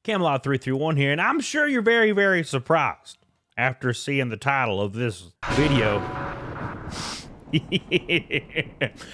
Camelot 331 here, and I'm sure you're very, very surprised after seeing the title of this video.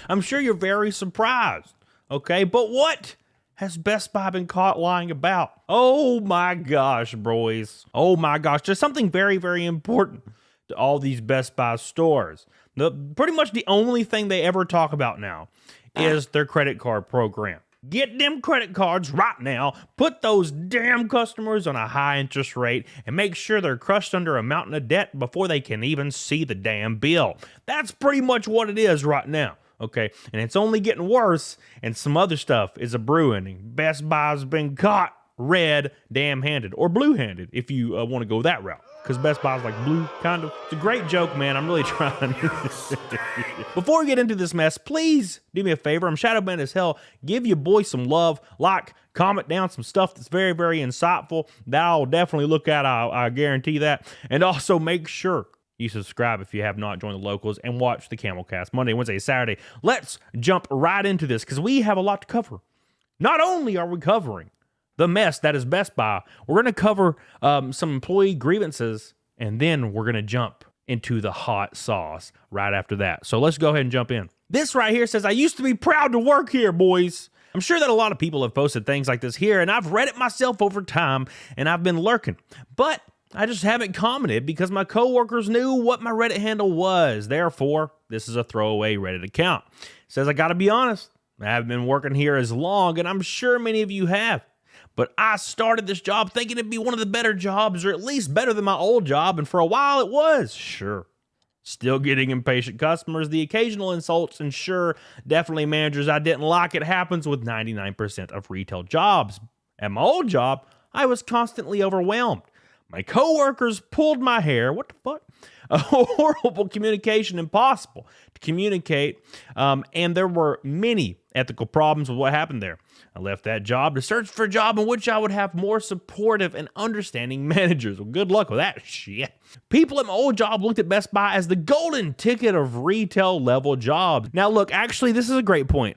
I'm sure you're very surprised, okay? But what has Best Buy been caught lying about? Oh my gosh, boys. Oh my gosh, there's something very, very important to all these Best Buy stores. Pretty much the only thing they ever talk about now is their credit card program. Get them credit cards right now, put those damn customers on a high interest rate, and make sure they're crushed under a mountain of debt before they can even see the damn bill. That's pretty much what it is right now, okay? And it's only getting worse, and some other stuff is a-brewing. Best Buy's been caught red damn handed, or blue handed if you want to go that route, because Best Buy's like blue, kind of. It's a great joke, man. I'm really trying. Before we get into this mess, please do me a favor. I'm shadow banned as hell. Give your boy some love, like, comment down some stuff that's very, very insightful that I'll definitely look at. I guarantee that. And also make sure you subscribe if you have not joined the locals, and watch the Camelcast Monday, Wednesday, Saturday. Let's jump right into this because we have a lot to cover. Not only are we covering the mess that is Best Buy, we're going to cover some employee grievances, and then we're going to jump into the hot sauce right after that. So let's go ahead and jump in. This right here says, I used to be proud to work here, boys. I'm sure that a lot of people have posted things like this here, and I've read it myself over time, and I've been lurking. But I just haven't commented because my coworkers knew what my Reddit handle was. Therefore, this is a throwaway Reddit account. It says, I gotta be honest, I haven't been working here as long, and I'm sure many of you have. But I started this job thinking it'd be one of the better jobs, or at least better than my old job, and for a while it was, sure. Still getting impatient customers, the occasional insults, and sure, definitely managers I didn't like. It happens with 99% of retail jobs. At my old job, I was constantly overwhelmed. My coworkers pulled my hair. What the fuck? A horrible communication, impossible to communicate, and there were many ethical problems with what happened there. I left that job to search for a job in which I would have more supportive and understanding managers. Well, good luck with that shit. People at my old job looked at Best Buy as the golden ticket of retail level jobs. Now look, actually, this is a great point.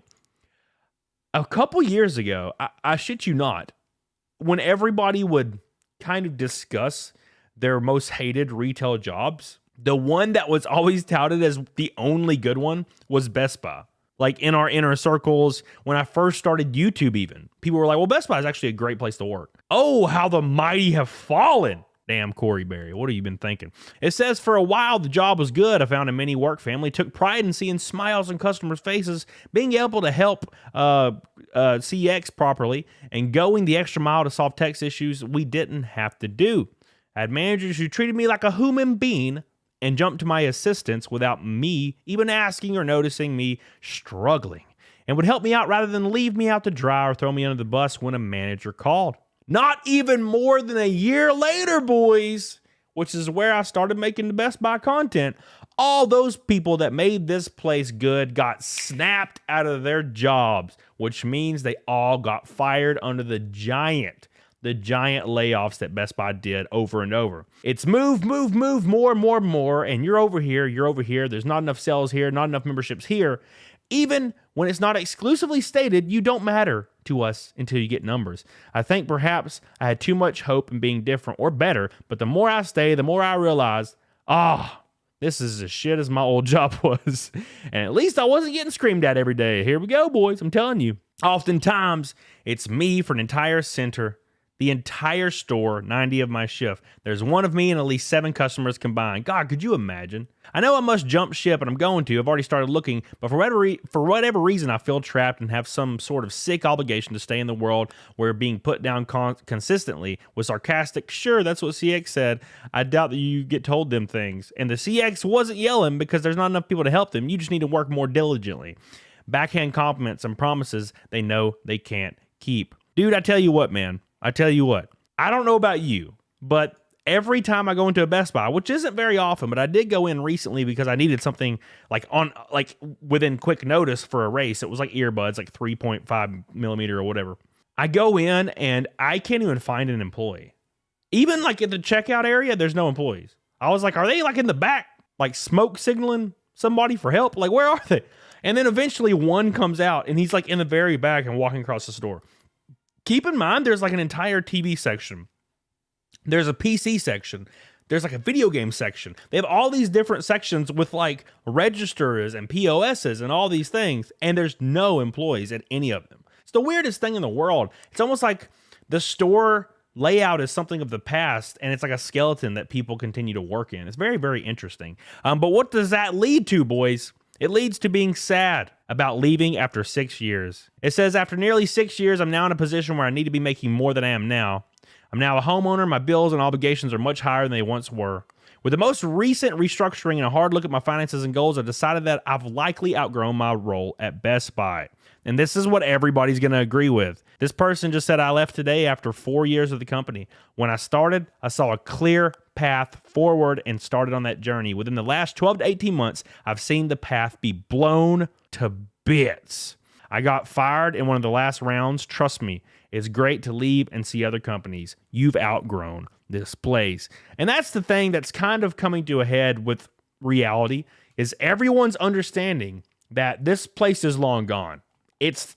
A couple years ago, I shit you not, when everybody would kind of discuss their most hated retail jobs, the one that was always touted as the only good one was Best Buy. Like in our inner circles, when I first started YouTube even, people were like, well, Best Buy is actually a great place to work. Oh, how the mighty have fallen. Damn, Corey Berry, what have you been thinking? It says, for a while, the job was good. I found a mini work family, took pride in seeing smiles on customers' faces, being able to help CX properly, and going the extra mile to solve text issues we didn't have to do. I had managers who treated me like a human being and jumped to my assistance without me even asking or noticing me struggling, and would help me out rather than leave me out to dry or throw me under the bus when a manager called. Not even more than a year later, boys, which is where I started making the Best Buy content, all those people that made this place good got snapped out of their jobs, which means they all got fired under the giant layoffs that Best Buy did over and over. It's move, more, and you're over here, there's not enough sales here, not enough memberships here. Even when it's not exclusively stated, you don't matter to us until you get numbers. I think perhaps I had too much hope in being different or better, but the more I stay, the more I realize, this is as shit as my old job was. And at least I wasn't getting screamed at every day. Here we go, boys, I'm telling you. Oftentimes, it's me for an entire center, the entire store, 90 of my shift. There's one of me and at least 7 customers combined. God, could you imagine? I know I must jump ship, and I'm going to. I've already started looking, but for whatever reason, I feel trapped and have some sort of sick obligation to stay in the world where being put down consistently was sarcastic. Sure, that's what CX said. I doubt that you get told them things. And the CX wasn't yelling because there's not enough people to help them. You just need to work more diligently. Backhand compliments and promises they know they can't keep. Dude, I tell you what, man. I tell you what, I don't know about you, but every time I go into a Best Buy, which isn't very often, but I did go in recently because I needed something like within quick notice for a race. It was like earbuds, like 3.5 millimeter or whatever. I go in and I can't even find an employee. Even like at the checkout area, there's no employees. I was like, are they like in the back, like smoke signaling somebody for help? Like, where are they? And then eventually one comes out and he's like in the very back and walking across the store. keep in mind, there's like an entire TV section. There's a PC section. There's like a video game section. They have all these different sections with like registers and POSs and all these things. And there's no employees at any of them. It's the weirdest thing in the world. It's almost like the store layout is something of the past, and it's like a skeleton that people continue to work in. It's very, very interesting. But what does that lead to, boys? It leads to being sad about leaving after 6 years. It says, after nearly 6 years, I'm now in a position where I need to be making more than I am now. I'm now a homeowner. My bills and obligations are much higher than they once were. With the most recent restructuring and a hard look at my finances and goals, I've decided that I've likely outgrown my role at Best Buy. And this is what everybody's going to agree with. This person just said, I left today after 4 years of the company. When I started, I saw a clear path forward and started on that journey. Within the last 12 to 18 months, I've seen the path be blown to bits. I got fired in one of the last rounds. Trust me, it's great to leave and see other companies. You've outgrown this place. And that's the thing that's kind of coming to a head with reality, is everyone's understanding that this place is long gone. It's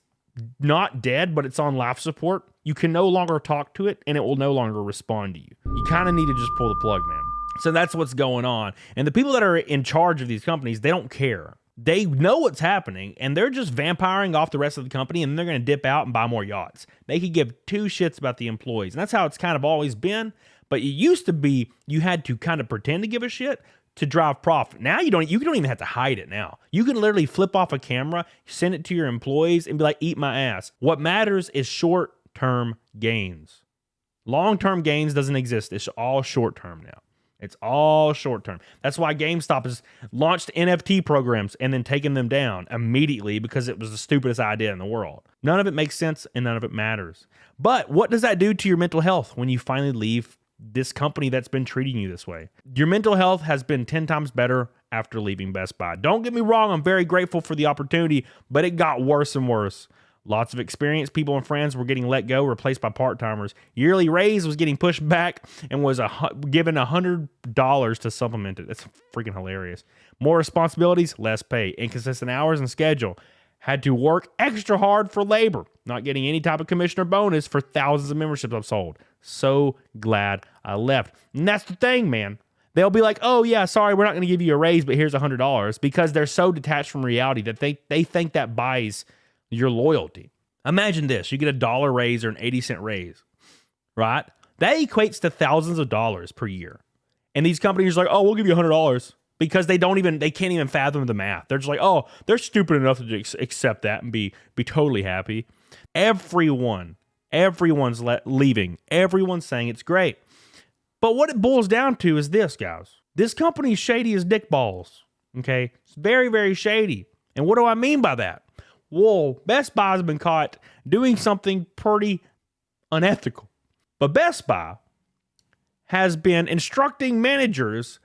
not dead, but it's on life support. You can no longer talk to it, and it will no longer respond to you. You kind of need to just pull the plug, man. So that's what's going on. And the people that are in charge of these companies, they don't care. They know what's happening, and they're just vampiring off the rest of the company, and they're going to dip out and buy more yachts. They could give two shits about the employees, and that's how it's kind of always been. But it used to be you had to kind of pretend to give a shit to drive profit. Now you don't even have to hide it now. You can literally flip off a camera, send it to your employees, and be like, eat my ass. What matters is short-term gains. Long-term gains doesn't exist. It's all short-term now. It's all short-term. That's why GameStop has launched NFT programs and then taken them down immediately because it was the stupidest idea in the world. None of it makes sense and none of it matters. But what does that do to your mental health when you finally leave this company that's been treating you this way? Your mental health has been 10 times better after leaving Best Buy. Don't get me wrong, I'm very grateful for the opportunity, but it got worse and worse. Lots of experienced people and friends were getting let go, replaced by part-timers. Yearly raise was getting pushed back and was given $100 to supplement it. That's freaking hilarious. More responsibilities, less pay. Inconsistent hours and schedule. Had to work extra hard for labor. Not getting any type of commission or bonus for thousands of memberships I've sold. So glad I left. And that's the thing, man. They'll be like, oh yeah, sorry, we're not going to give you a raise, but here's $100, because they're so detached from reality that they think that buys your loyalty. Imagine this. You get $1 raise or an 80-cent raise, right? That equates to thousands of dollars per year. And these companies are like, oh, we'll give you $100 because they can't even fathom the math. They're just like, oh, they're stupid enough to accept that and be totally happy. Everyone's leaving. Everyone's saying it's great. But what it boils down to is this, guys. This company's shady as dick balls. Okay? It's very, very shady. And what do I mean by that? Well, Best Buy has been caught doing something pretty unethical. But Best Buy has been instructing managers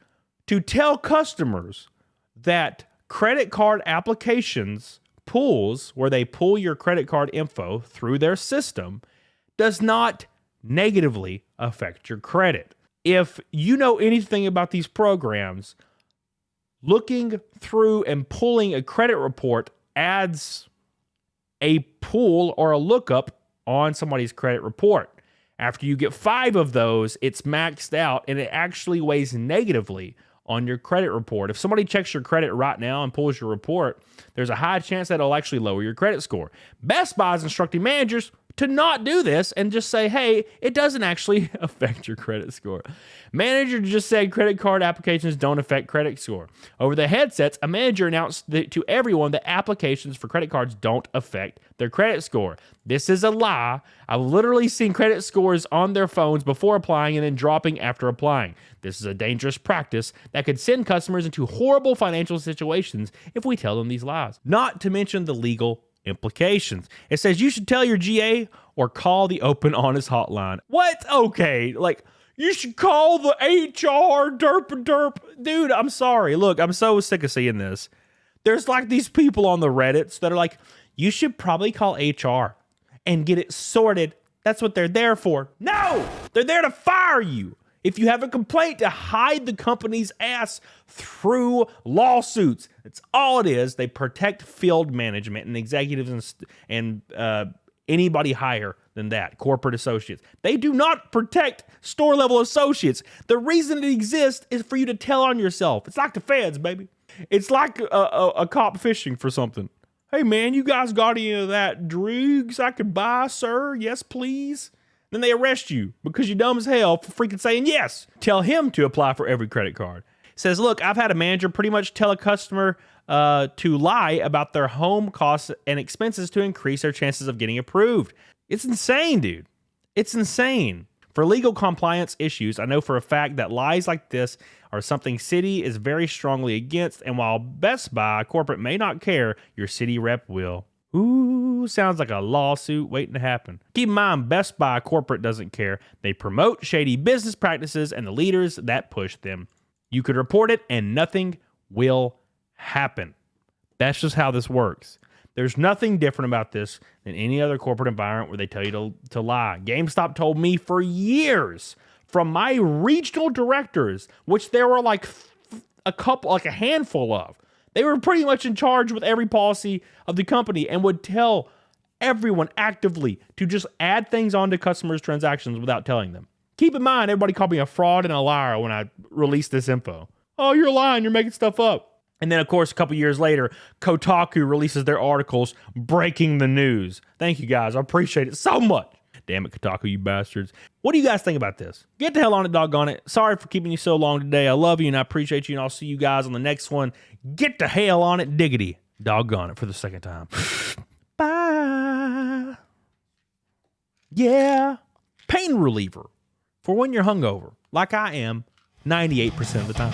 to tell customers that credit card applications pulls, where they pull your credit card info through their system, does not negatively affect your credit. If you know anything about these programs, looking through and pulling a credit report adds a pull or a lookup on somebody's credit report. After you get 5 of those, it's maxed out and it actually weighs negatively on your credit report. If somebody checks your credit right now and pulls your report, there's a high chance that it'll actually lower your credit score. Best Buy is instructing managers to not do this and just say, hey, it doesn't actually affect your credit score. Manager just said credit card applications don't affect credit score. Over the headsets, a manager announced to everyone that applications for credit cards don't affect their credit score. This is a lie. I've literally seen credit scores on their phones before applying and then dropping after applying. This is a dangerous practice that could send customers into horrible financial situations if we tell them these lies. Not to mention the legal implications. It says you should tell your GA or call the Open Honest hotline. What? Okay, like you should call the HR derp. Dude, I'm sorry. Look, I'm so sick of seeing this. There's like these people on the Reddits that are like, you should probably call HR and get it sorted. That's what they're there for. No, they're there to fire you. If you have a complaint, to hide the company's ass through lawsuits. That's all it is. They protect field management and executives and anybody higher than that. Corporate associates. They do not protect store level associates. The reason it exists is for you to tell on yourself. It's like the feds, baby. It's like a cop fishing for something. Hey man, you guys got any of that drugs I could buy, sir? Yes, please. Then they arrest you because you're dumb as hell for freaking saying yes. Tell him to apply for every credit card. Says, look, I've had a manager pretty much tell a customer to lie about their home costs and expenses to increase their chances of getting approved. It's insane, dude. It's insane. For legal compliance issues, I know for a fact that lies like this are something Citi is very strongly against, and while Best Buy corporate may not care, your Citi rep will. Ooh, sounds like a lawsuit waiting to happen. Keep in mind, Best Buy corporate doesn't care. They promote shady business practices and the leaders that push them. You could report it and nothing will happen. That's just how this works. There's nothing different about this than any other corporate environment where they tell you to lie. GameStop told me for years from my regional directors, which there were like a handful of. They were pretty much in charge with every policy of the company and would tell everyone actively to just add things onto customers' transactions without telling them. Keep in mind, everybody called me a fraud and a liar when I released this info. Oh, you're lying. You're making stuff up. And then, of course, a couple years later, Kotaku releases their articles breaking the news. Thank you, guys. I appreciate it so much. Damn it, Kotaku, you bastards. What do you guys think about this? Get the hell on it, doggone it. Sorry for keeping you so long today. I love you and I appreciate you, and I'll see you guys on the next one. Get the hell on it, diggity. Doggone it for the second time. Bye. Yeah. Pain reliever for when you're hungover, like I am 98% of the time.